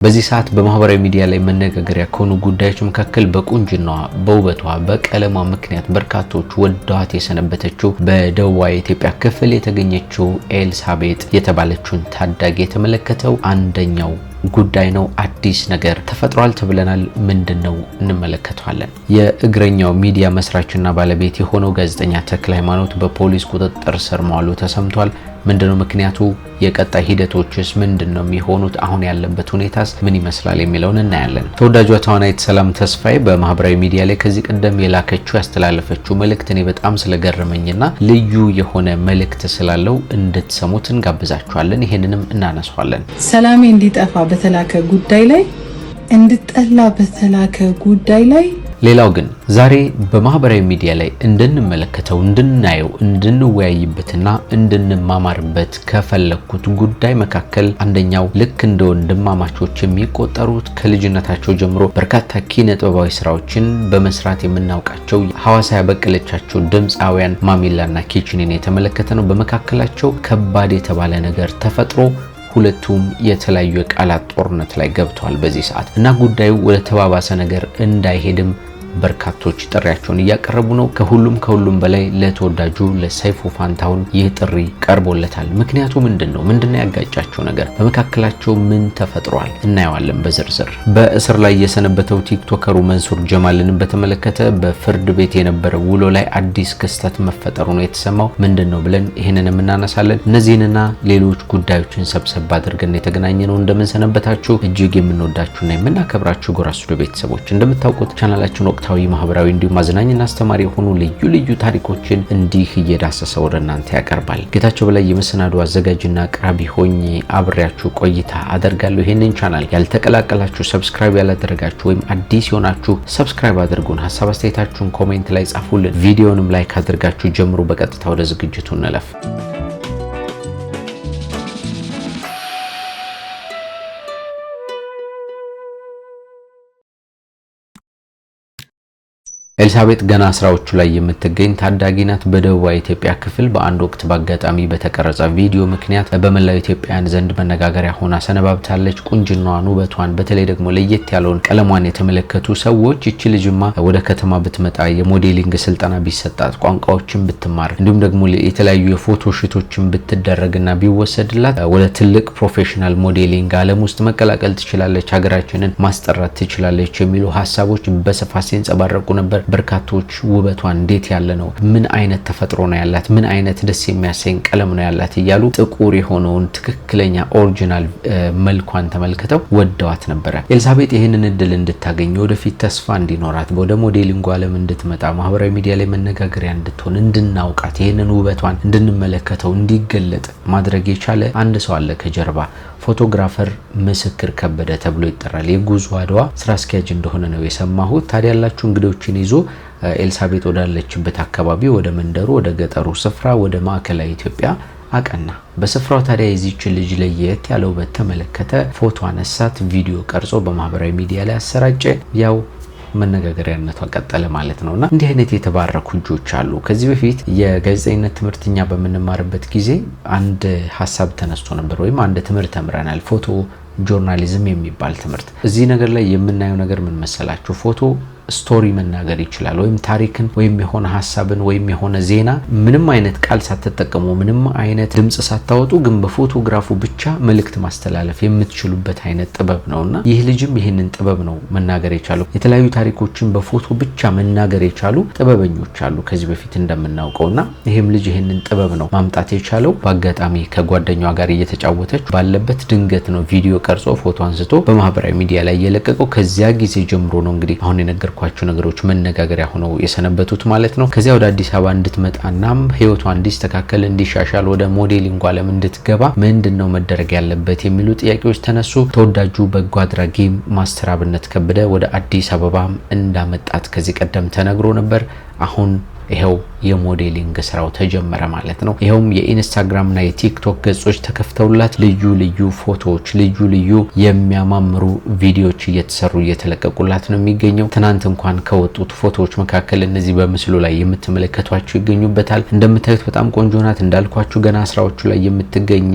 በዚህ ሰዓት በማህበራዊ ሚዲያ ላይ መነጋገሪያ ከሆኑ ጉዳዮች መካከል በቁንጅናዋ፣ በውበቷ፣ በቀለሟ ምክንያት በርካቶች ወደዋት የሰነበተችው በደቡባዊ ኢትዮጵያ ክፍል የተገኘችው ኤልሳቤጥ የተባለችውን ታዳጊ የተመለከተው አንደኛው ጉዳይ ነው። አዲስ ነገር ተፈጥሯል ተብለናል። ምንድነው? እንመለከተዋለን። የእግረኛው ሚዲያ መስራችና ባለቤት የሆነው ጋዜጠኛ ተክለ ሃይማኖት በፖሊስ ቁጥጥር ስር መዋሉ ተሰምቷል። ምንድነው ምክንያቱ? የቀጣይ ሂደቶችስ ምንድነው የሚሆኑት? አሁን ያለበት ሁኔታስ ምን ይመስላል የሚለውን እናያለን። ተወዳጇ ተዋናይት ሰላም ተስፋዬ በማህበራዊ ሚዲያ ላይ ከዚህ ቀደም የላከችው ያስተላለፈችው መልእክት እኔ በጣም ስለገረመኝና ልዩ የሆነ መልእክት ስላለው እንድትሰሙት እንጋብዛችኋለን። ይሄንንም እናነሳዋለን። ሰላሜ እንዲጠፋ በተላከ ጉዳይ ላይ፣ እንድጠላ በተላከ ጉዳይ ላይ ሌላው ግን ዛሬ በማህበራዊ ሚዲያ ላይ እንድንመለከተው፣ እንድናየው፣ እንድንወያይበትና እንድንማማርበት ከፈለኩት ጉዳይ መካከል አንደኛው ልክ እንደ ወንድማማቾች የሚቆጠሩት ከልጅነታቸው ጀምሮ በርካታ ኪነ ጥበባዊ ስራዎችን በመስራት የምናውቃቸው ሐዋሳ ያበቀለቻቸው ድምፃውያን ማሚላና ኪችኒን የተመለከተ ነው። በመካከላቸው ከባድ የተባለ ነገር ተፈጥሮ ሁለቱም የተለያዩ የቃላት ጦርነት ላይ ገብተዋል በዚህ ሰዓት እና ጉዳዩ ወደ ተባባሰ ነገር እንዳይሄድም በርካቶች ጥሪያቸውን እያቀረቡ ነው። ከሁሉም በላይ ለተወዳጁ ለሰይፉ ፋንታሁን ይህ ጥሪ ቀርቦለታል። ምክንያቱ ምንድነው? ምንድነው ያጋጫቸው ነገር? በመካከላቸው ምን ተፈጥሯል? እናየዋለን በዝርዝር። በእስር ላይ የሰነበተው ቲክቶከሩ መንሱር ጀማልን በተመለከተ በፍርድ ቤት የነበረው ውሎ ላይ አዲስ ክስተት መፈጠሩ ነው የተሰማው። ምንድነው ብለን ይሄንን እናነሳለን። እነዚህንና ሌሎች ጉዳዮችን ሰብሰብ አድርገን የተገናኘ ነው። እንደምንሰነበታችሁ እጅግ የምንወዳችሁና የምናከብራችሁ ጎራ ስቱዲዮ ቤተሰቦች፣ እንደምታውቁት ቻናላችን ወቅታዊ፣ ማህበራዊ እንዲሁም አዝናኝና አስተማሪ የሆኑ ልዩ ታሪኮችን እንዲህ እየዳሰሰ ወደ እናንተ ያቀርባል። ጌታቸው በላይ የመሰናዶ አዘጋጅና አቅራቢ ሆኜ አብሬያችሁ ቆይታ አደርጋለሁ። ይሄንን ቻናል ያልተቀላቀላችሁ፣ ሰብስክራይብ ያላደረጋችሁ ወይም አዲስ የሆናችሁ ሰብስክራይብ አድርጉን። ሐሳብ አስተያየታችሁን ኮሜንት ላይ ጻፉልን። ቪዲዮንም ላይክ አድርጋችሁ ጀምሩ። በቀጥታ ወደ ዝግጅቱ እንለፍ። ኤልሳቤጥ ገና ስራዎቹ ላይ የምትገኝ ታዳጊ ናት። በደቡባዊ ኢትዮጵያ ክፍል በአንድ ወቅት በአጋጣሚ በተቀረጸ ቪዲዮ ምክንያት በመላው ኢትዮጵያውያን ዘንድ መነጋገሪያ ሆና ሰነባብታለች። ቁንጅናዋን፣ ውበቷን፣ በተለይ ደግሞ ለየት ያለውን ቀለሟን የተመለከቱ ሰዎች እቺ ልጅማ ወደ ከተማ ብትመጣ የሞዴሊንግ ስልጠና ቢሰጣት፣ ቋንቋዎችን ብትማር፣ እንዲሁም ደግሞ የተለያዩ የፎቶ ሽቶችን ብትደረግና ቢወሰድላት ወደ ትልቅ ፕሮፌሽናል ሞዴሊንግ ዓለም ውስጥ መቀላቀል ትችላለች፣ ሀገራችንን ማስጠራት ትችላለች የሚሉ ሀሳቦች በስፋት ሲንጸባረቁ ነበር። በርካቶች ውበቷ እንዴት ያለ ነው፣ ምን አይነት ተፈጥሮ ነው ያላት፣ ምን አይነት ደስ የሚያሰኝ ቀለም ነው ያላት እያሉ ጥቁር የሆነውን ትክክለኛ ኦሪጂናል መልኳን ተመልክተው ወደዋት ነበረ። ኤልሳቤጥ ይህንን እድል እንድታገኝ፣ ወደፊት ተስፋ እንዲኖራት፣ ወደ ሞዴሊንግ ዓለም እንድትመጣ፣ ማህበራዊ ሚዲያ ላይ መነጋገሪያ እንድትሆን፣ እንድናውቃት፣ ይህንን ውበቷን እንድንመለከተው፣ እንዲገለጥ ማድረግ የቻለ አንድ ሰው አለ ከጀርባ። ፎቶግራፈር ምስክር ከበደ ተብሎ ይጠራል። የጉዞ አድዋ ስራ አስኪያጅ እንደሆነ ነው የሰማሁት። ታዲያ ያላችሁ እንግዶችን ይዞ ኤልሳቤጥ ወዳለችበት አካባቢ፣ ወደ መንደሩ፣ ወደ ገጠሩ ስፍራ፣ ወደ ማዕከላዊ ኢትዮጵያ አቀና። በስፍራው ታዲያ የዚች ልጅ ለየት ያለው በተመለከተ ፎቶ አነሳት፣ ቪዲዮ ቀርጾ በማህበራዊ ሚዲያ ላይ አሰራጨ። ያው መነጋገሪያነቷ ቀጠለ ማለት ነውና እንዲህ አይነት የተባረኩ ልጆች አሉ። ከዚህ በፊት የጋዜጠኝነት ትምህርትኛ በምንማርበት ጊዜ አንድ ሀሳብ ተነስቶ ነበር፣ ወይም አንድ ትምህርት ተምረናል። ፎቶ ጆርናሊዝም የሚባል ትምህርት። እዚህ ነገር ላይ የምናየው ነገር ምን መሰላችሁ? ፎቶ ስቶሪ መናገር ይችላል፣ ወይም ታሪክን፣ ወይም የሆነ ሀሳብን፣ ወይም የሆነ ዜና ምንም አይነት ቃል ሳትጠቀሙ፣ ምንም አይነት ድምጽ ሳታወጡ ግን በፎቶግራፉ ብቻ መልእክት ማስተላለፍ የምትችሉበት አይነት ጥበብ ነውና ይህ ልጅም ይህንን ጥበብ ነው መናገር የቻለው። የተለያዩ ታሪኮችን በፎቶ ብቻ መናገር የቻሉ ጥበበኞች አሉ ከዚህ በፊት እንደምናውቀውና ይህም ልጅ ይህንን ጥበብ ነው ማምጣት የቻለው። በአጋጣሚ ከጓደኛዋ ጋር እየተጫወተች ባለበት ድንገት ነው ቪዲዮ ቀርጾ ፎቶ አንስቶ በማህበራዊ ሚዲያ ላይ የለቀቀው። ከዚያ ጊዜ ጀምሮ ነው እንግዲህ አሁን የነገርኳችሁ ነገሮች መነጋገሪያ ሆነው የሰነበቱት ማለት ነው። ከዚያ ወደ አዲስ አበባ እንድትመጣናም ህይወቷ እንዲስተካከል፣ እንዲሻሻል፣ ወደ ሞዴሊንግ ዓለም እንድትገባ ምንድነው መደረግ ያለበት የሚሉ ጥያቄዎች ተነሱ። ተወዳጁ በጎ አድራጊ ማስተር አብነት ከበደ ወደ አዲስ አበባ እንዳመጣት ከዚህ ቀደም ተነግሮ ነበር። አሁን ይሄው የሞዴሊንግ ስራው ተጀመረ ማለት ነው። ይሄውም የኢንስታግራም እና የቲክቶክ ገጾች ተከፍተውላት ልዩ ፎቶዎች፣ ልዩ የሚያማምሩ ቪዲዮዎች እየተሰሩ እየተለቀቁላት ነው የሚገኘው። ትናንት እንኳን ከወጡት ፎቶዎች መካከል እነዚህ በምስሉ ላይ የምትመለከቷቸው ይገኙበታል። እንደምታዩት በጣም ቆንጆ ናት። እንዳልኳችሁ ገና ስራዎቹ ላይ የምትገኝ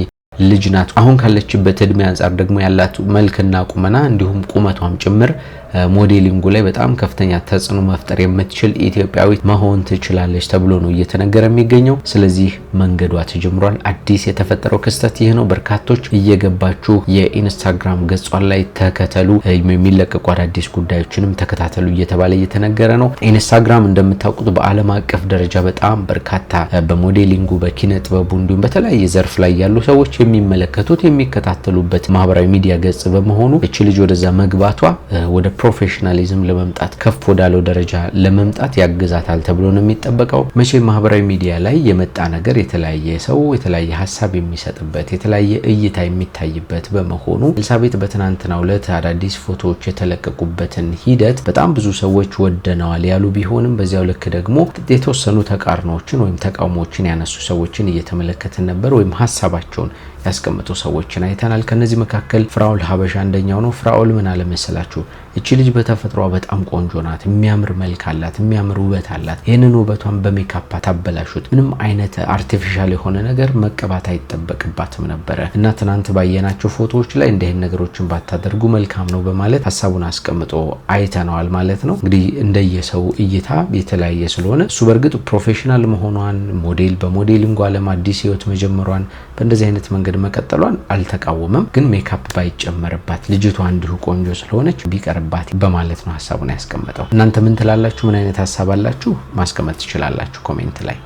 ልጅ ናት። አሁን ካለችበት እድሜ አንፃር ደግሞ ያላት መልክና ቁመና እንዲሁም ቁመቷም ጭምር ሞዴሊንጉ ላይ በጣም ከፍተኛ ተጽዕኖ መፍጠር የምትችል ኢትዮጵያዊት መሆን ትችላለች ተብሎ ነው እየተነገረ የሚገኘው። ስለዚህ መንገዷ ተጀምሯል። አዲስ የተፈጠረው ክስተት ይህ ነው። በርካቶች እየገባችሁ የኢንስታግራም ገጿን ላይ ተከተሉ፣ የሚለቀቁ አዳዲስ ጉዳዮችንም ተከታተሉ እየተባለ እየተነገረ ነው። ኢንስታግራም እንደምታውቁት በዓለም አቀፍ ደረጃ በጣም በርካታ በሞዴሊንጉ በኪነ ጥበቡ እንዲሁም በተለያየ ዘርፍ ላይ ያሉ ሰዎች የሚመለከቱት የሚከታተሉበት ማህበራዊ ሚዲያ ገጽ በመሆኑ እቺ ልጅ ወደዛ መግባቷ ወደ ፕሮፌሽናሊዝም ለመምጣት ከፍ ወዳለው ደረጃ ለመምጣት ያግዛታል ተብሎ ነው የሚጠበቀው። መቼ ማህበራዊ ሚዲያ ላይ የመጣ ነገር የተለያየ ሰው የተለያየ ሀሳብ የሚሰጥበት የተለያየ እይታ የሚታይበት በመሆኑ ኤልሳቤጥ በትናንትናው ዕለት አዳዲስ ፎቶዎች የተለቀቁበትን ሂደት በጣም ብዙ ሰዎች ወደነዋል ያሉ ቢሆንም በዚያው ልክ ደግሞ የተወሰኑ ተቃርኖዎችን ወይም ተቃውሞዎችን ያነሱ ሰዎችን እየተመለከትን ነበር፣ ወይም ሀሳባቸውን ያስቀምጡ ሰዎችን አይተናል። ከነዚህ መካከል ፍራኦል ሀበሻ አንደኛው ነው። ፍራኦል ምን አለ መሰላችሁ? እቺ ልጅ በተፈጥሯ በጣም ቆንጆ ናት፣ የሚያምር መልክ አላት፣ የሚያምር ውበት አላት። ይህንን ውበቷን በሜካፕ ታበላሹት። ምንም አይነት አርቲፊሻል የሆነ ነገር መቀባት አይጠበቅባትም ነበረ እና ትናንት ባየናቸው ፎቶዎች ላይ እንደዚህ ነገሮችን ባታደርጉ መልካም ነው በማለት ሀሳቡን አስቀምጦ አይተነዋል ማለት ነው። እንግዲህ እንደየሰው እይታ የተለያየ ስለሆነ እሱ በእርግጥ ፕሮፌሽናል መሆኗን በሞዴሊንግ ዓለም አዲስ ህይወት መጀመሯን በእንደዚህ አይነት መንገድ መቀጠሏን አልተቃወመም። ግን ሜካፕ ባይጨመርባት ልጅቷ እንዲሁ ቆንጆ ስለሆነች ቢቀርባት በማለት ነው ሀሳቡን ያስቀመጠው። እናንተ ምን ትላላችሁ? ምን አይነት ሀሳብ አላችሁ? ማስቀመጥ ትችላላችሁ ኮሜንት ላይ።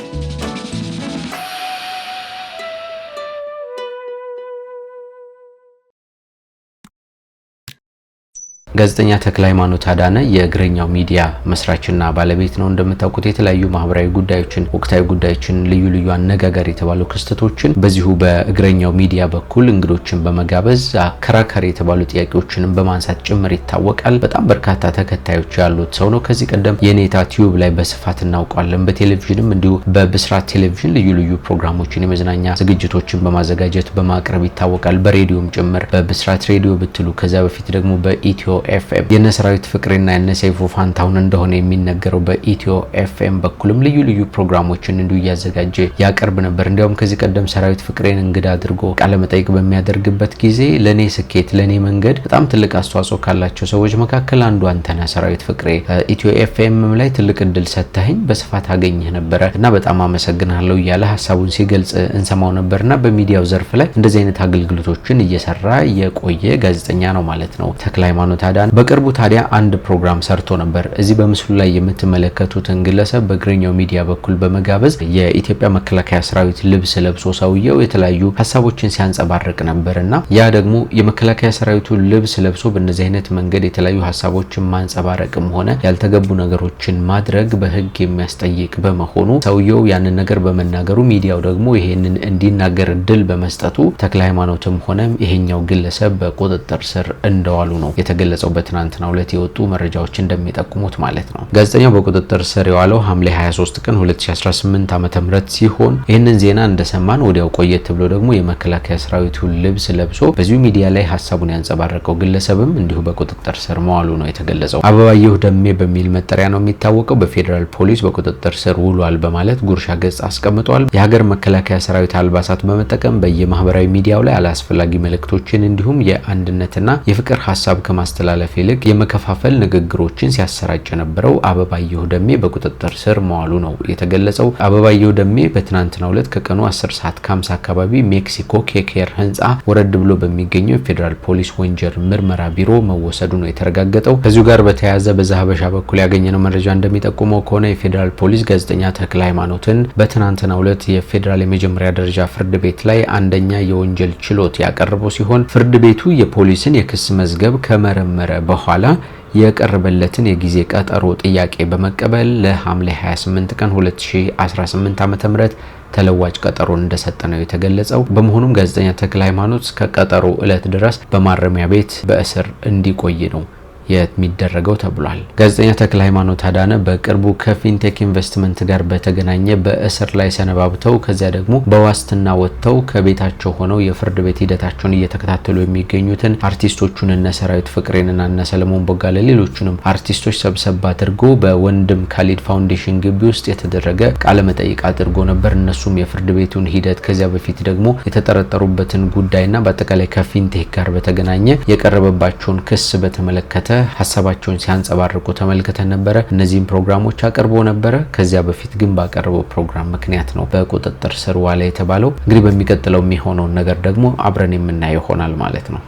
ጋዜጠኛ ተክለሃይማኖት አዳነ የእግረኛው ሚዲያ መስራችና ባለቤት ነው። እንደምታውቁት የተለያዩ ማህበራዊ ጉዳዮችን፣ ወቅታዊ ጉዳዮችን፣ ልዩ አነጋጋሪ የተባሉ ክስተቶችን በዚሁ በእግረኛው ሚዲያ በኩል እንግዶችን በመጋበዝ አከራካሪ የተባሉ ጥያቄዎችንም በማንሳት ጭምር ይታወቃል። በጣም በርካታ ተከታዮች ያሉት ሰው ነው። ከዚህ ቀደም የኔታ ቲዩብ ላይ በስፋት እናውቀዋለን። በቴሌቪዥንም እንዲሁ በብስራት ቴሌቪዥን ልዩ ፕሮግራሞችን፣ የመዝናኛ ዝግጅቶችን በማዘጋጀት በማቅረብ ይታወቃል። በሬዲዮም ጭምር በብስራት ሬዲዮ ብትሉ፣ ከዛ በፊት ደግሞ በኢትዮ ኤፍኤም የነሰራዊት ፍቅሬና የነሰይፉ ፋንታውን እንደሆነ የሚነገረው በኢትዮ ኤፍኤም በኩልም ልዩ ፕሮግራሞችን እንዲሁ እያዘጋጀ ያቀርብ ነበር። እንዲያውም ከዚህ ቀደም ሰራዊት ፍቅሬን እንግዳ አድርጎ ቃለ መጠይቅ በሚያደርግበት ጊዜ ለኔ ስኬት ለኔ መንገድ በጣም ትልቅ አስተዋጽኦ ካላቸው ሰዎች መካከል አንዱ አንተና ሰራዊት ፍቅሬ፣ ኢትዮ ኤፍኤም ላይ ትልቅ እድል ሰጥተኸኝ በስፋት አገኘህ ነበረ እና በጣም አመሰግናለሁ እያለ ሀሳቡን ሲገልጽ እንሰማው ነበርና በሚዲያው ዘርፍ ላይ እንደዚህ አይነት አገልግሎቶችን እየሰራ የቆየ ጋዜጠኛ ነው ማለት ነው ተክለሃይማኖት አዳነ። በቅርቡ ታዲያ አንድ ፕሮግራም ሰርቶ ነበር። እዚህ በምስሉ ላይ የምትመለከቱትን ግለሰብ በእግረኛው ሚዲያ በኩል በመጋበዝ የኢትዮጵያ መከላከያ ሰራዊት ልብስ ለብሶ ሰውየው የተለያዩ ሀሳቦችን ሲያንጸባርቅ ነበርና ያ ደግሞ የመከላከያ ሰራዊቱ ልብስ ለብሶ በእነዚህ አይነት መንገድ የተለያዩ ሀሳቦችን ማንጸባረቅም ሆነ ያልተገቡ ነገሮችን ማድረግ በሕግ የሚያስጠይቅ በመሆኑ ሰውየው ያንን ነገር በመናገሩ ሚዲያው ደግሞ ይሄንን እንዲናገር እድል በመስጠቱ ተክለሃይማኖትም ሆነ ይሄኛው ግለሰብ በቁጥጥር ስር እንደዋሉ ነው የተገለጸው። በትናንትናው ዕለት የወጡ መረጃዎች እንደሚጠቁሙት ማለት ነው። ጋዜጠኛው በቁጥጥር ስር የዋለው ሐምሌ 23 ቀን 2018 ዓ.ም ሲሆን ይህንን ዜና እንደሰማን ወዲያው ቆየት ብሎ ደግሞ የመከላከያ ሰራዊቱ ልብስ ለብሶ በዚሁ ሚዲያ ላይ ሀሳቡን ያንጸባረቀው ግለሰብም እንዲሁ በቁጥጥር ስር መዋሉ ነው የተገለጸው። አበባየሁ ደሜ በሚል መጠሪያ ነው የሚታወቀው። በፌዴራል ፖሊስ በቁጥጥር ስር ውሏል በማለት ጉርሻ ገጽ አስቀምጧል። የሀገር መከላከያ ሰራዊት አልባሳት በመጠቀም በየማህበራዊ ሚዲያው ላይ አላስፈላጊ መልእክቶችን እንዲሁም የአንድነትና የፍቅር ሀሳብ ከማስተላለፍ ይልቅ የመከፋፈል ንግግሮችን ሲያሰራጭ የነበረው አበባየሁ ደሜ በቁጥጥር ስር መዋሉ ነው የተገለጸው። አበባየሁ ደሜ በትናንትናው ዕለት ከቀኑ 10 ሰዓት ከ50 አካባቢ ሜክሲኮ ኬኬር ህንጻ ወረድ ብሎ በሚገኘው የፌዴራል ፖሊስ ወንጀል ምርመራ ቢሮ መወሰዱ ነው የተረጋገጠው። ከዚሁ ጋር በተያያዘ በዛሀበሻ በኩል ያገኘነው መረጃ እንደሚጠቁመው ከሆነ የፌዴራል ፖሊስ ጋዜጠኛ ተክለሃይማኖትን በትናንትናው ዕለት የፌዴራል የመጀመሪያ ደረጃ ፍርድ ቤት ላይ አንደኛ የወንጀል ችሎት ያቀረበው ሲሆን ፍርድ ቤቱ የፖሊስን የክስ መዝገብ ከመረመረ በኋላ የቀረበለትን የጊዜ ቀጠሮ ጥያቄ በመቀበል ለሐምሌ 28 ቀን 2018 ዓ.ም ተለዋጭ ቀጠሮ እንደሰጠ ነው የተገለጸው። በመሆኑም ጋዜጠኛ ተክለሃይማኖት ከቀጠሮ ዕለት ድረስ በማረሚያ ቤት በእስር እንዲቆይ ነው የሚደረገው ተብሏል። ጋዜጠኛ ተክለ ሃይማኖት አዳነ በቅርቡ ከፊንቴክ ኢንቨስትመንት ጋር በተገናኘ በእስር ላይ ሰነባብተው ከዚያ ደግሞ በዋስትና ወጥተው ከቤታቸው ሆነው የፍርድ ቤት ሂደታቸውን እየተከታተሉ የሚገኙትን አርቲስቶቹን እነ ሰራዊት ፍቅሬንና እነ ሰለሞን ቦጋለ ሌሎችንም አርቲስቶች ሰብሰብ አድርጎ በወንድም ካሊድ ፋውንዴሽን ግቢ ውስጥ የተደረገ ቃለ መጠይቅ አድርጎ ነበር። እነሱም የፍርድ ቤቱን ሂደት ከዚያ በፊት ደግሞ የተጠረጠሩበትን ጉዳይና በአጠቃላይ ከፊንቴክ ጋር በተገናኘ የቀረበባቸውን ክስ በተመለከተ ሀሳባቸውን ሲያንጸባርቁ ተመልክተን ነበረ። እነዚህም ፕሮግራሞች አቀርቦ ነበረ። ከዚያ በፊት ግን ባቀረበው ፕሮግራም ምክንያት ነው በቁጥጥር ስር ዋለ የተባለው። እንግዲህ በሚቀጥለው የሚሆነውን ነገር ደግሞ አብረን የምናየው ይሆናል ማለት ነው።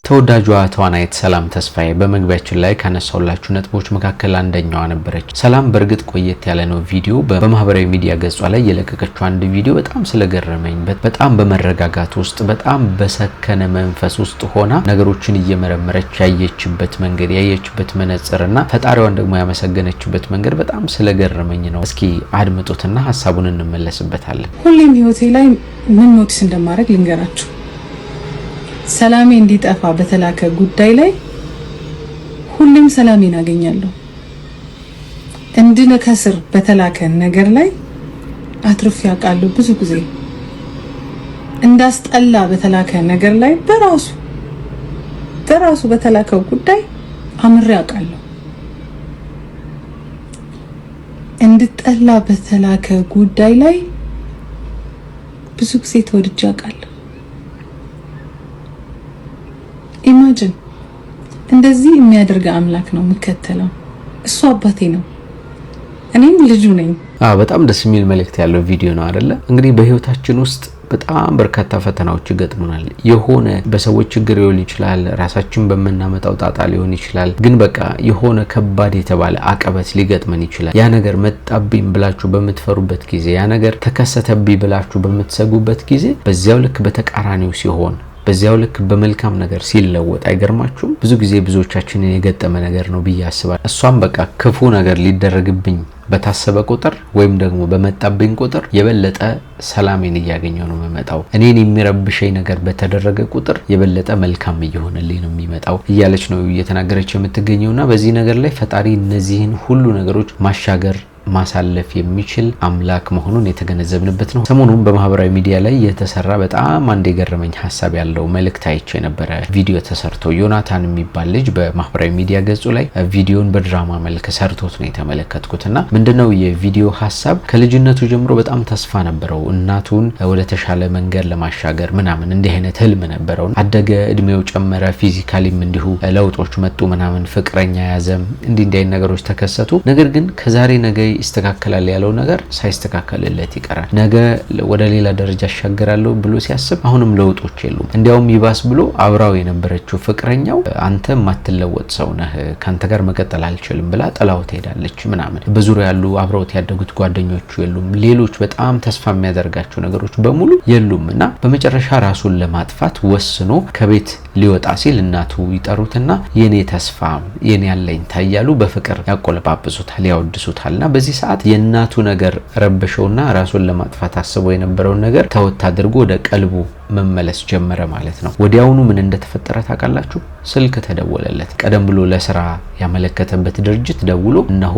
ተወዳጇ ተዋናይት ሰላም ተስፋዬ በመግቢያችን ላይ ካነሳውላችሁ ነጥቦች መካከል አንደኛዋ ነበረች። ሰላም በእርግጥ ቆየት ያለ ነው ቪዲዮ በማህበራዊ ሚዲያ ገጿ ላይ የለቀቀችው አንድ ቪዲዮ በጣም ስለገረመኝ በጣም በመረጋጋት ውስጥ በጣም በሰከነ መንፈስ ውስጥ ሆና ነገሮችን እየመረመረች ያየችበት መንገድ ያየችበት መነጽርና ፈጣሪዋን ደግሞ ያመሰገነችበት መንገድ በጣም ስለገረመኝ ነው። እስኪ አድምጡትና ሐሳቡን እንመለስበታለን። ሁሌም ህይወቴ ላይ ምን ኖቲስ እንደማድረግ ልንገራችሁ። ሰላሜ እንዲጠፋ በተላከ ጉዳይ ላይ ሁሌም ሰላሜን አገኛለሁ። እንድነከስር በተላከ ነገር ላይ አትርፌ አውቃለሁ። ብዙ ጊዜ እንዳስጠላ በተላከ ነገር ላይ በራሱ በተላከው ጉዳይ አምሬ አውቃለሁ። እንድጠላ በተላከ ጉዳይ ላይ ብዙ ጊዜ ተወድጄ አውቃለሁ። ኢማጂን እንደዚህ የሚያደርግ አምላክ ነው የምከተለው። እሱ አባቴ ነው፣ እኔም ልጁ ነኝ። በጣም ደስ የሚል መልእክት ያለው ቪዲዮ ነው አይደለ? እንግዲህ በህይወታችን ውስጥ በጣም በርካታ ፈተናዎች ይገጥሙናል። የሆነ በሰዎች ችግር ሊሆን ይችላል፣ ራሳችን በመናመጣው ጣጣ ሊሆን ይችላል። ግን በቃ የሆነ ከባድ የተባለ አቀበት ሊገጥመን ይችላል። ያ ነገር መጣብኝ ብላችሁ በምትፈሩበት ጊዜ፣ ያ ነገር ተከሰተብኝ ብላችሁ በምትሰጉበት ጊዜ በዚያው ልክ በተቃራኒው ሲሆን በዚያው ልክ በመልካም ነገር ሲለወጥ አይገርማችሁም? ብዙ ጊዜ ብዙዎቻችንን የገጠመ ነገር ነው ብዬ አስባለሁ። እሷም በቃ ክፉ ነገር ሊደረግብኝ በታሰበ ቁጥር ወይም ደግሞ በመጣብኝ ቁጥር የበለጠ ሰላሜን እያገኘው ነው የምመጣው። እኔን የሚረብሸኝ ነገር በተደረገ ቁጥር የበለጠ መልካም እየሆነልኝ ነው የሚመጣው እያለች ነው እየተናገረች የምትገኘውና በዚህ ነገር ላይ ፈጣሪ እነዚህን ሁሉ ነገሮች ማሻገር ማሳለፍ የሚችል አምላክ መሆኑን የተገነዘብንበት ነው። ሰሞኑን በማህበራዊ ሚዲያ ላይ የተሰራ በጣም አንድ የገረመኝ ሐሳብ ያለው መልእክት አይቼ ነበረ። ቪዲዮ ተሰርቶ ዮናታን የሚባል ልጅ በማህበራዊ ሚዲያ ገጹ ላይ ቪዲዮን በድራማ መልክ ሰርቶት ነው የተመለከትኩትና ምንድነው የቪዲዮ ሐሳብ ከልጅነቱ ጀምሮ በጣም ተስፋ ነበረው እናቱን ወደ ተሻለ መንገድ ለማሻገር ምናምን እንዲህ አይነት ህልም ነበረው። አደገ፣ እድሜው ጨመረ፣ ፊዚካሊም እንዲሁ ለውጦች መጡ ምናምን፣ ፍቅረኛ ያዘም፣ እንዲህ አይነት ነገሮች ተከሰቱ። ነገር ግን ከዛሬ ነገ ይስተካከላል ያለው ነገር ሳይስተካከልለት ይቀራል። ነገ ወደ ሌላ ደረጃ አሻገራለሁ ብሎ ሲያስብ አሁንም ለውጦች የሉም። እንዲያውም ይባስ ብሎ አብራው የነበረችው ፍቅረኛው አንተ ማትለወጥ ሰው ነህ፣ ካንተ ጋር መቀጠል አልችልም ብላ ጥላው ትሄዳለች ምናምን። በዙሪያው ያሉ አብረውት ያደጉት ጓደኞቹ የሉም። ሌሎች በጣም ተስፋ የሚያደርጋቸው ነገሮች በሙሉ የሉምና በመጨረሻ ራሱን ለማጥፋት ወስኖ ከቤት ሊወጣ ሲል እናቱ ይጠሩትና የኔ ተስፋ የኔ ያለኝታ እያሉ በፍቅር ያቆለጳጵሱታል፣ ያወድሱታልና በዚህ ሰዓት የእናቱ ነገር ረበሸውና ራሱን ለማጥፋት አስቦ የነበረውን ነገር ተወት አድርጎ ወደ ቀልቡ መመለስ ጀመረ ማለት ነው። ወዲያውኑ ምን እንደተፈጠረ ታውቃላችሁ? ስልክ ተደወለለት። ቀደም ብሎ ለስራ ያመለከተበት ድርጅት ደውሎ እነሆ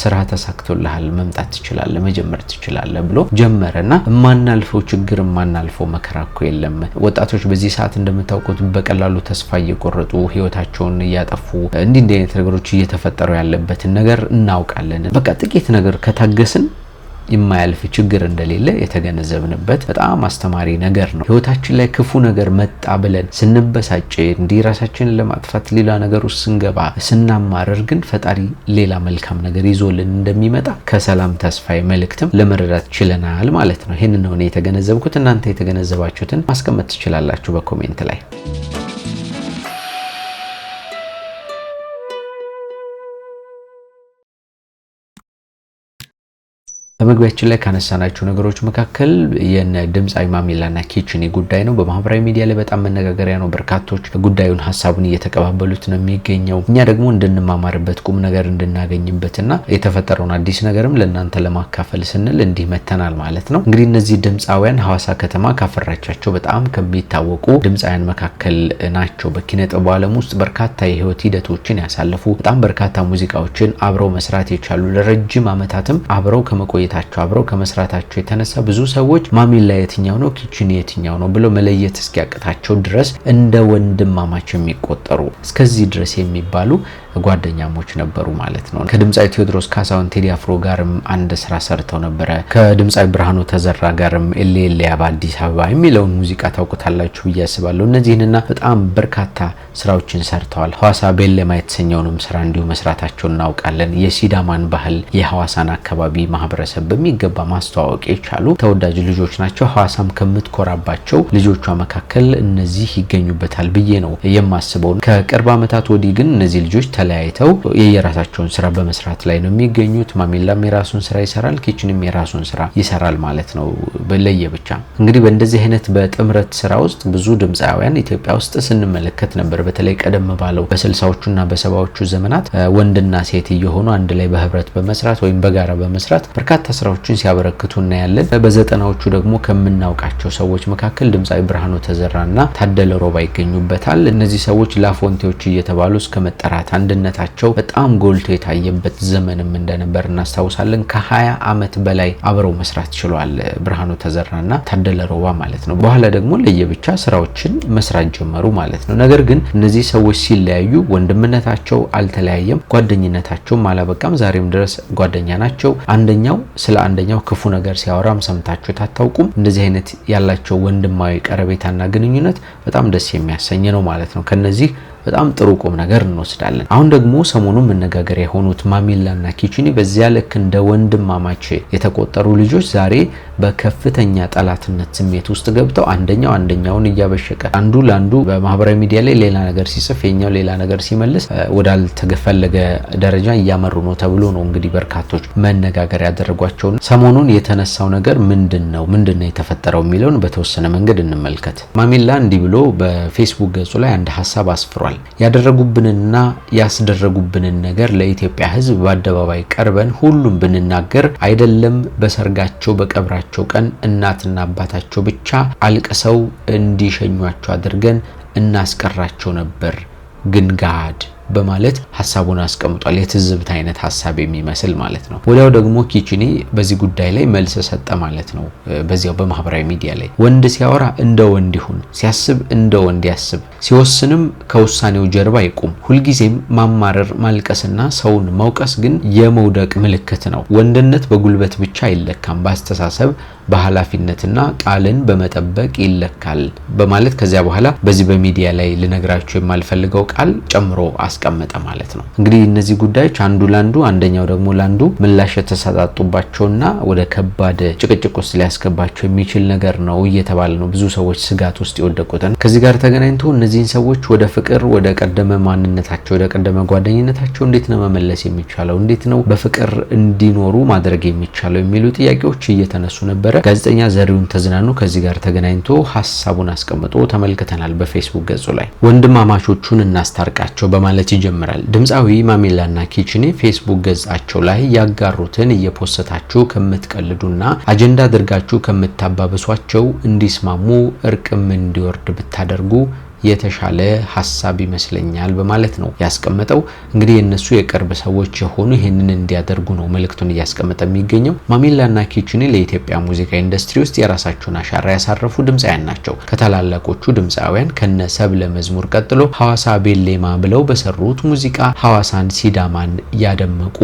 ስራ ተሳክቶልሃል፣ መምጣት ትችላለህ፣ መጀመር ትችላለህ ብሎ ጀመረና የማናልፈው ችግር የማናልፈው መከራ እኮ የለም። ወጣቶች በዚህ ሰዓት እንደምታውቁት በቀላሉ ተስፋ እየቆረጡ ህይወታቸውን እያጠፉ እንዲህ አይነት ነገሮች እየተፈጠሩ ያለበትን ነገር እናውቃለን። በቃ ጥቂት ነገር ከታገስን የማያልፍ ችግር እንደሌለ የተገነዘብንበት በጣም አስተማሪ ነገር ነው። ህይወታችን ላይ ክፉ ነገር መጣ ብለን ስንበሳጭ እንዲህ ራሳችንን ለማጥፋት ሌላ ነገር ውስጥ ስንገባ ስናማረር ግን ፈጣሪ ሌላ መልካም ነገር ይዞልን እንደሚመጣ ከሰላም ተስፋዬ መልእክትም ለመረዳት ችለናል ማለት ነው። ይሄንን ነው እኔ የተገነዘብኩት። እናንተ የተገነዘባችሁትን ማስቀመጥ ትችላላችሁ በኮሜንት ላይ። በመግቢያችን ላይ ካነሳናቸው ነገሮች መካከል የነ ድምጻዊ ማሚላና ኪችኒ ጉዳይ ነው። በማህበራዊ ሚዲያ ላይ በጣም መነጋገሪያ ነው። በርካቶች ጉዳዩን ሐሳቡን እየተቀባበሉት ነው የሚገኘው። እኛ ደግሞ እንድንማማርበት ቁም ነገር እንድናገኝበትና የተፈጠረውን አዲስ ነገርም ለእናንተ ለማካፈል ስንል እንዲህ መተናል ማለት ነው። እንግዲህ እነዚህ ድምጻውያን ሐዋሳ ከተማ ካፈራቻቸው በጣም ከሚታወቁ ድምጻውያን መካከል ናቸው። በኪነ ጥበብ ዓለም ውስጥ በርካታ የህይወት ሂደቶችን ያሳለፉ በጣም በርካታ ሙዚቃዎችን አብረው መስራት የቻሉ ለረጅም ዓመታትም አብረው ከመቆየታቸው አብረው ከመስራታቸው የተነሳ ብዙ ሰዎች ማሚላ የትኛው ነው ኪችኒ የትኛው ነው ብለው መለየት እስኪያቅታቸው ድረስ እንደ ወንድማማች የሚቆጠሩ እስከዚህ ድረስ የሚባሉ ጓደኛሞች ነበሩ ማለት ነው። ከድምጻዊ ቴዎድሮስ ካሳሁን ቴዲ አፍሮ ጋርም አንድ ስራ ሰርተው ነበረ። ከድምጻዊ ብርሃኑ ተዘራ ጋርም ኤሌሊያ በአዲስ አበባ የሚለውን ሙዚቃ ታውቁታላችሁ ብዬ አስባለሁ። እነዚህንና በጣም በርካታ ስራዎችን ሰርተዋል። ሐዋሳ ቤሌማ የተሰኘውንም ስራ እንዲሁ መስራታቸውን እናውቃለን። የሲዳማን ባህል የሐዋሳን አካባቢ ማህበረሰብ በሚገባ ማስተዋወቅ የቻሉ ተወዳጅ ልጆች ናቸው። ሐዋሳም ከምትኮራባቸው ልጆቿ መካከል እነዚህ ይገኙበታል ብዬ ነው የማስበው። ከቅርብ ዓመታት ወዲህ ግን እነዚህ ልጆች ተለያይተው የየራሳቸውን ስራ በመስራት ላይ ነው የሚገኙት። ማሚላም የራሱን ስራ ይሰራል፣ ኪችንም የራሱን ስራ ይሰራል ማለት ነው ለየብቻ። እንግዲህ በእንደዚህ አይነት በጥምረት ስራ ውስጥ ብዙ ድምጻውያን ኢትዮጵያ ውስጥ ስንመለከት ነበር። በተለይ ቀደም ባለው በ60ዎቹና በ70ዎቹ ዘመናት ወንድና ሴት እየሆኑ አንድ ላይ በህብረት በመስራት ወይም በጋራ በመስራት በርካታ ስራዎችን ሲያበረክቱ እናያለን። በ90ዎቹ ደግሞ ከምናውቃቸው ሰዎች መካከል ድምጻዊ ብርሃኑ ተዘራና ታደለ ሮባ ይገኙበታል። እነዚህ ሰዎች ላፎንቴዎች እየተባሉ እስከ መጠራት አንድነታቸው በጣም ጎልቶ የታየበት ዘመንም እንደነበር እናስታውሳለን። ከ20 ዓመት በላይ አብረው መስራት ችሏል ብርሃኑ ተዘራና ታደለ ሮባ ማለት ነው። በኋላ ደግሞ ለየብቻ ስራዎችን መስራት ጀመሩ ማለት ነው። ነገር ግን እነዚህ ሰዎች ሲለያዩ ወንድምነታቸው አልተለያየም፣ ጓደኝነታቸውም አላበቃም። ዛሬም ድረስ ጓደኛ ናቸው። አንደኛው ስለ አንደኛው ክፉ ነገር ሲያወራም ሰምታችሁ ታታውቁም። እንደዚህ አይነት ያላቸው ወንድማዊ ቀረቤታና ግንኙነት በጣም ደስ የሚያሰኝ ነው ማለት ነው። ከነዚህ በጣም ጥሩ ቁም ነገር እንወስዳለን። አሁን ደግሞ ሰሞኑን መነጋገሪያ የሆኑት ማሚላና ኪችኒ በዚያ ልክ እንደ ወንድማማች የተቆጠሩ ልጆች ዛሬ በከፍተኛ ጠላትነት ስሜት ውስጥ ገብተው አንደኛው አንደኛውን እያበሸቀ አንዱ ለአንዱ በማህበራዊ ሚዲያ ላይ ሌላ ነገር ሲጽፍ የኛው ሌላ ነገር ሲመልስ ወዳልተፈለገ ደረጃ እያመሩ ነው ተብሎ ነው እንግዲህ በርካቶች መነጋገር ያደረጓቸው። ሰሞኑን የተነሳው ነገር ምንድነው የተፈጠረው የሚለውን በተወሰነ መንገድ እንመልከት። ማሚላ እንዲህ ብሎ በፌስቡክ ገጹ ላይ አንድ ሐሳብ አስፍሯል። ያደረጉብንና ያስደረጉብንን ነገር ለኢትዮጵያ ሕዝብ በአደባባይ ቀርበን ሁሉም ብንናገር አይደለም በሰርጋቸው በቀብራቸው ቀን እናትና አባታቸው ብቻ አልቅሰው እንዲሸኟቸው አድርገን እናስቀራቸው ነበር ግን ጋድ በማለት ሐሳቡን አስቀምጧል። የትዝብት አይነት ሐሳብ የሚመስል ማለት ነው። ወዲያው ደግሞ ኪችኒ በዚህ ጉዳይ ላይ መልስ ሰጠ ማለት ነው። በዚያው በማህበራዊ ሚዲያ ላይ ወንድ ሲያወራ እንደ ወንድ ይሁን፣ ሲያስብ እንደ ወንድ ያስብ፣ ሲወስንም ከውሳኔው ጀርባ ይቁም። ሁልጊዜም ማማረር፣ ማልቀስና ሰውን መውቀስ ግን የመውደቅ ምልክት ነው። ወንድነት በጉልበት ብቻ አይለካም፣ በአስተሳሰብ በኃላፊነትና ቃልን በመጠበቅ ይለካል በማለት ከዚያ በኋላ በዚህ በሚዲያ ላይ ልነግራችሁ የማልፈልገው ቃል ጨምሮ አስቀመጠ ማለት ነው። እንግዲህ እነዚህ ጉዳዮች አንዱ ላንዱ አንደኛው ደግሞ ላንዱ ምላሽ የተሰጣጡባቸውና ወደ ከባድ ጭቅጭቅ ውስጥ ሊያስገባቸው የሚችል ነገር ነው እየተባለ ነው ብዙ ሰዎች ስጋት ውስጥ የወደቁትን። ከዚህ ጋር ተገናኝቶ እነዚህን ሰዎች ወደ ፍቅር፣ ወደ ቀደመ ማንነታቸው፣ ወደ ቀደመ ጓደኝነታቸው እንዴት ነው መመለስ የሚቻለው? እንዴት ነው በፍቅር እንዲኖሩ ማድረግ የሚቻለው? የሚሉ ጥያቄዎች እየተነሱ ነበረ። ጋዜጠኛ ዘሪሁን ተዝናኑ ከዚህ ጋር ተገናኝቶ ሐሳቡን አስቀምጦ ተመልክተናል በፌስቡክ ገጹ ላይ። ወንድማማቾቹን እናስታርቃቸው በማለት ይጀምራል። ድምጻዊ ማሚላና ኪችኒ ፌስቡክ ገጻቸው ላይ ያጋሩትን እየፖስታችሁ ከምትቀልዱና አጀንዳ አድርጋችሁ ከምታባብሷቸው እንዲስማሙ እርቅም እንዲወርድ ብታደርጉ የተሻለ ሐሳብ ይመስለኛል በማለት ነው ያስቀመጠው። እንግዲህ የነሱ የቅርብ ሰዎች የሆኑ ይህንን እንዲያደርጉ ነው መልእክቱን እያስቀመጠ የሚገኘው። ማሚላና ኪችኒ ለኢትዮጵያ ሙዚቃ ኢንዱስትሪ ውስጥ የራሳቸውን አሻራ ያሳረፉ ድምጻውያን ናቸው። ከታላላቆቹ ድምጻውያን ከነ ሰብለ መዝሙር ቀጥሎ ሐዋሳ ቤሌማ ብለው በሰሩት ሙዚቃ ሐዋሳን፣ ሲዳማን ያደመቁ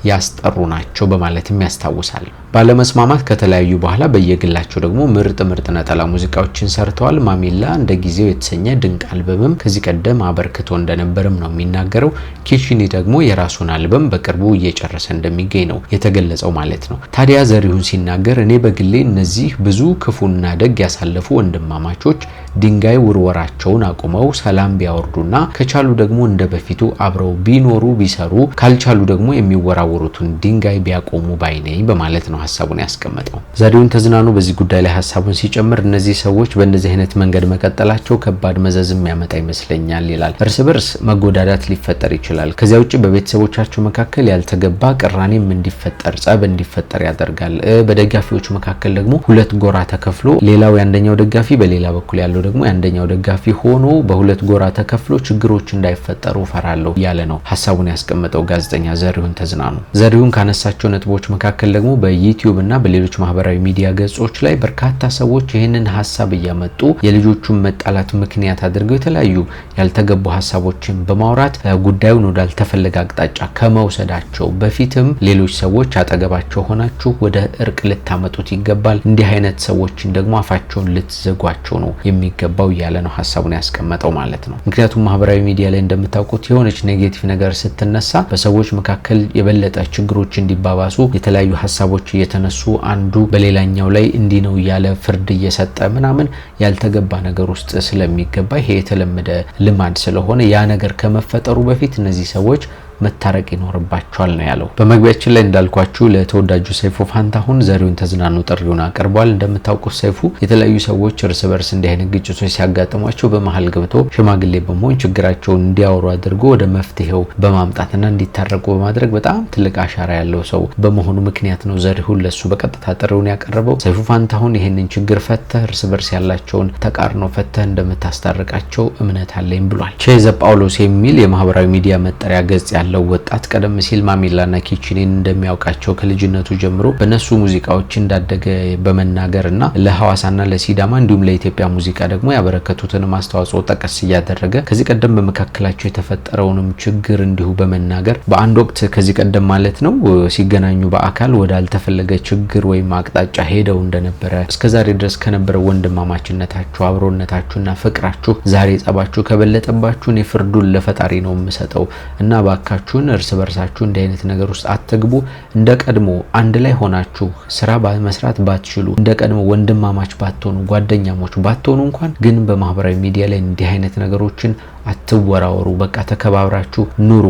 ያስጠሩ ናቸው በማለትም ያስታውሳል። ባለመስማማት ከተለያዩ በኋላ በየግላቸው ደግሞ ምርጥ ነጠላ ሙዚቃዎችን ሰርተዋል። ማሚላ እንደ ጊዜው የተሰኘ ድንቅ አልበምም ከዚህ ቀደም አበርክቶ እንደነበርም ነው የሚናገረው። ኪችኒ ደግሞ የራሱን አልበም በቅርቡ እየጨረሰ እንደሚገኝ ነው የተገለጸው ማለት ነው። ታዲያ ዘሪሁን ሲናገር እኔ በግሌ እነዚህ ብዙ ክፉና ደግ ያሳለፉ ወንድማማቾች ድንጋይ ውርወራቸውን አቁመው ሰላም ቢያወርዱና ከቻሉ ደግሞ እንደ በፊቱ አብረው ቢኖሩ ቢሰሩ፣ ካልቻሉ ደግሞ የሚወራወሩትን ድንጋይ ቢያቆሙ ባይነኝ በማለት ነው ሀሳቡን ያስቀመጠው። ዘሪሁን ተዝናኑ በዚህ ጉዳይ ላይ ሀሳቡን ሲጨምር እነዚህ ሰዎች በእንደዚህ አይነት መንገድ መቀጠላቸው ከባድ መዘዝ የሚያመጣ ይመስለኛል ይላል። እርስ በርስ መጎዳዳት ሊፈጠር ይችላል። ከዚያ ውጭ በቤተሰቦቻቸው መካከል ያልተገባ ቅራኔም እንዲፈጠር ጸብ እንዲፈጠር ያደርጋል። በደጋፊዎች መካከል ደግሞ ሁለት ጎራ ተከፍሎ ሌላው ያንደኛው ደጋፊ በሌላ በኩል ያለው ደግሞ ያንደኛው ደጋፊ ሆኖ በሁለት ጎራ ተከፍሎ ችግሮች እንዳይፈጠሩ ፈራለሁ ያለ ነው ሀሳቡን ያስቀመጠው ጋዜጠኛ ዘሪሁን ተዝናኑ። ዘሪሁን ካነሳቸው ነጥቦች መካከል ደግሞ በዩቲዩብ እና በሌሎች ማህበራዊ ሚዲያ ገጾች ላይ በርካታ ሰዎች ይህንን ሀሳብ እያመጡ የልጆቹን መጣላት ምክንያት አድርገው የተለያዩ ያልተገቡ ሀሳቦችን በማውራት ጉዳዩን ወዳልተፈለገ አቅጣጫ ከመውሰዳቸው በፊትም ሌሎች ሰዎች አጠገባቸው ሆናችሁ ወደ እርቅ ልታመጡት ይገባል፣ እንዲህ አይነት ሰዎችን ደግሞ አፋቸውን ልትዘጓቸው ነው የሚገባው እያለ ነው ሀሳቡን ያስቀመጠው ማለት ነው። ምክንያቱም ማህበራዊ ሚዲያ ላይ እንደምታውቁት የሆነች ኔጌቲቭ ነገር ስትነሳ በሰዎች መካከል የበለጠ ችግሮች እንዲባባሱ የተለያዩ ሀሳቦች እየተነሱ አንዱ በሌላኛው ላይ እንዲህ ነው እያለ ፍርድ እየሰጠ ምናምን ያልተገባ ነገር ውስጥ ስለሚገባ ይሄ የተለመደ ልማድ ስለሆነ ያ ነገር ከመፈጠሩ በፊት እነዚህ ሰዎች መታረቅ ይኖርባቸዋል ነው ያለው። በመግቢያችን ላይ እንዳልኳችሁ ለተወዳጁ ሰይፉ ፋንታሁን ዘሪሁን ተዝናኑ ጥሪውን አቀርቧል። እንደምታውቁት ሰይፉ የተለያዩ ሰዎች እርስ በርስ እንዲህ አይነት ግጭቶች ሲያጋጥሟቸው በመሀል ገብቶ ሽማግሌ በመሆን ችግራቸውን እንዲያወሩ አድርጎ ወደ መፍትሄው በማምጣትና እንዲታረቁ በማድረግ በጣም ትልቅ አሻራ ያለው ሰው በመሆኑ ምክንያት ነው ዘሪሁን ለሱ በቀጥታ ጥሪውን ያቀረበው። ሰይፉ ፋንታሁን ይህንን ችግር ፈተህ እርስ በርስ ያላቸውን ተቃርኖ ፈተህ እንደምታስታርቃቸው እምነት አለኝ ብሏል። ቼዘ ጳውሎስ የሚል የማህበራዊ ሚዲያ መጠሪያ ገጽ ያለው ወጣት ቀደም ሲል ማሚላና ኪቺኒን እንደሚያውቃቸው ከልጅነቱ ጀምሮ በነሱ ሙዚቃዎች እንዳደገ በመናገርና ለሐዋሳና ለሲዳማ እንዲሁም ለኢትዮጵያ ሙዚቃ ደግሞ ያበረከቱትን ማስተዋጽኦ ጠቀስ እያደረገ ከዚህ ቀደም በመካከላቸው የተፈጠረውንም ችግር እንዲሁ በመናገር በአንድ ወቅት ከዚህ ቀደም ማለት ነው ሲገናኙ በአካል ወዳልተፈለገ ችግር ወይም አቅጣጫ ሄደው እንደነበረ እስከዛሬ ድረስ ከነበረው ወንድማማችነታችሁ አብሮነታችሁና ፍቅራችሁ ዛሬ ጸባችሁ ከበለጠባችሁ ፍርዱን ለፈጣሪ ነው የምሰጠው እና ባካችሁን እርስ በርሳችሁ እንዲህ አይነት ነገር ውስጥ አትግቡ። እንደ ቀድሞ አንድ ላይ ሆናችሁ ስራ መስራት ባትችሉ እንደ ቀድሞ ወንድማማች ባትሆኑ ጓደኛሞች ባትሆኑ እንኳን ግን በማህበራዊ ሚዲያ ላይ እንዲህ አይነት ነገሮችን አትወራወሩ። በቃ ተከባብራችሁ ኑሩ።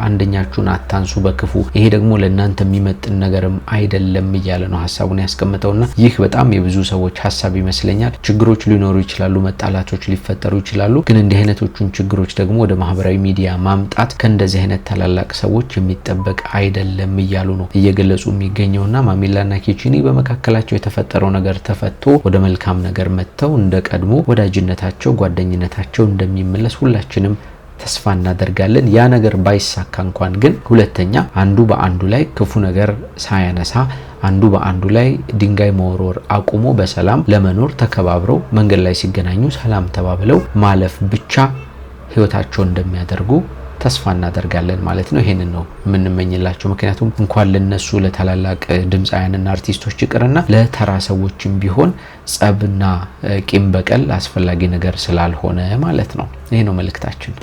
አንደኛችሁን አታንሱ በክፉ። ይሄ ደግሞ ለእናንተ የሚመጥን ነገርም አይደለም እያለ ነው ሀሳቡን ያስቀመጠውና ይህ በጣም የብዙ ሰዎች ሀሳብ ይመስለኛል። ችግሮች ሊኖሩ ይችላሉ፣ መጣላቶች ሊፈጠሩ ይችላሉ። ግን እንዲህ አይነቶቹን ችግሮች ደግሞ ወደ ማህበራዊ ሚዲያ ማምጣት ከእንደዚህ አይነት ታላላቅ ሰዎች የሚጠበቅ አይደለም እያሉ ነው እየገለጹ የሚገኘውና ማሚላና ኪቺኒ በመካከላቸው የተፈጠረው ነገር ተፈቶ ወደ መልካም ነገር መጥተው እንደ ቀድሞ ወዳጅነታቸው ጓደኝነታቸው እንደሚመለስ ሁላችንም ተስፋ እናደርጋለን። ያ ነገር ባይሳካ እንኳን ግን ሁለተኛ አንዱ በአንዱ ላይ ክፉ ነገር ሳያነሳ አንዱ በአንዱ ላይ ድንጋይ መወርወር አቁሞ በሰላም ለመኖር ተከባብረው መንገድ ላይ ሲገናኙ ሰላም ተባብለው ማለፍ ብቻ ህይወታቸውን እንደሚያደርጉ ተስፋ እናደርጋለን ማለት ነው። ይሄንን ነው የምንመኝላቸው። ምክንያቱም እንኳን ለነሱ ለታላላቅ ድምጻውያንና አርቲስቶች ይቅርና ለተራ ሰዎችም ቢሆን ጸብና ቂም በቀል አስፈላጊ ነገር ስላልሆነ ማለት ነው። ይሄ ነው መልእክታችን።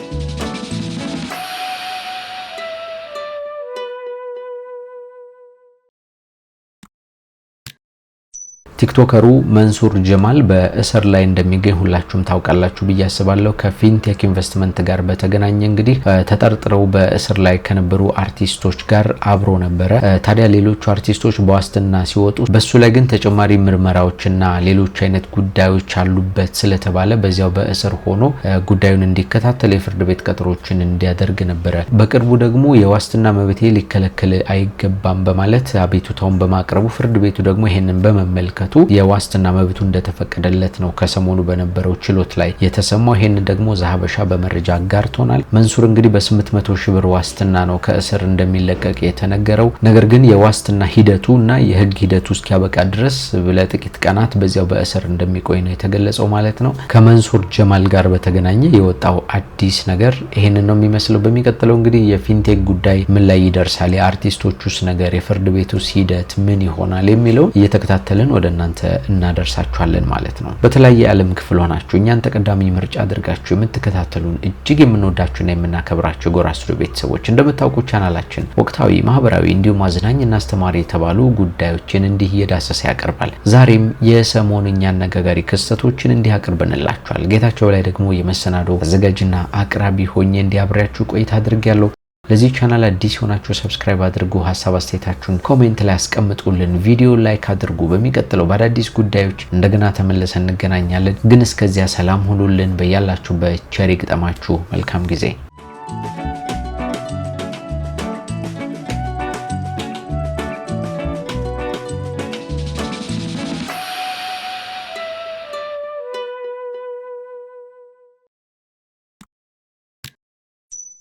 ቲክቶከሩ መንሱር ጀማል በእስር ላይ እንደሚገኝ ሁላችሁም ታውቃላችሁ ብዬ አስባለሁ። ከፊንቴክ ኢንቨስትመንት ጋር በተገናኘ እንግዲህ ተጠርጥረው በእስር ላይ ከነበሩ አርቲስቶች ጋር አብሮ ነበረ። ታዲያ ሌሎቹ አርቲስቶች በዋስትና ሲወጡ በሱ ላይ ግን ተጨማሪ ምርመራዎችና ሌሎች አይነት ጉዳዮች አሉበት ስለተባለ በዚያው በእስር ሆኖ ጉዳዩን እንዲከታተል የፍርድ ቤት ቀጠሮችን እንዲያደርግ ነበረ። በቅርቡ ደግሞ የዋስትና መብቴ ሊከለከል አይገባም በማለት አቤቱታውን በማቅረቡ ፍርድ ቤቱ ደግሞ ይሄንን በመመልከቱ የዋስትና መብቱ እንደተፈቀደለት ነው ከሰሞኑ በነበረው ችሎት ላይ የተሰማው። ይሄን ደግሞ ዘሀበሻ በመረጃ አጋርቶናል። መንሱር እንግዲህ በ800 ሺህ ብር ዋስትና ነው ከእስር እንደሚለቀቅ የተነገረው። ነገር ግን የዋስትና ሂደቱና የህግ ሂደቱ እስኪያበቃ ድረስ ለጥቂት ቀናት በዚያው በእስር እንደሚቆይ ነው የተገለጸው ማለት ነው። ከመንሱር ጀማል ጋር በተገናኘ የወጣው አዲስ ነገር ይሄን ነው የሚመስለው። በሚቀጥለው እንግዲህ የፊንቴክ ጉዳይ ምን ላይ ይደርሳል፣ የአርቲስቶቹስ ነገር፣ የፍርድ ቤቱስ ሂደት ምን ይሆናል የሚለው እየተከታተልን ወደ እናንተ እናደርሳችኋለን ማለት ነው። በተለያየ ዓለም ክፍል ሆናችሁ እኛን ተቀዳሚ ምርጫ አድርጋችሁ የምትከታተሉን እጅግ የምንወዳችሁና የምናከብራችሁ ጎራ ስቱዲዮ ቤተሰቦች እንደምታውቁ ቻናላችን ወቅታዊ፣ ማህበራዊ እንዲሁም አዝናኝና አስተማሪ የተባሉ ጉዳዮችን እንዲህ እየዳሰሰ ያቀርባል። ዛሬም የሰሞንኛ አነጋጋሪ ክስተቶችን እንዲህ አቅርበንላችኋል። ጌታቸው ላይ ደግሞ የመሰናዶ አዘጋጅና አቅራቢ ሆኜ እንዲያብራችሁ ቆይታ አድርጌያለሁ። ለዚህ ቻናል አዲስ ሆናችሁ ሰብስክራይብ አድርጉ። ሀሳብ አስተያየታችሁን ኮሜንት ላይ አስቀምጡልን። ቪዲዮ ላይክ አድርጉ። በሚቀጥለው በአዳዲስ ጉዳዮች እንደገና ተመልሰን እንገናኛለን። ግን እስከዚያ ሰላም ሁኑልን። በያላችሁበት ቸር ይግጠማችሁ። መልካም ጊዜ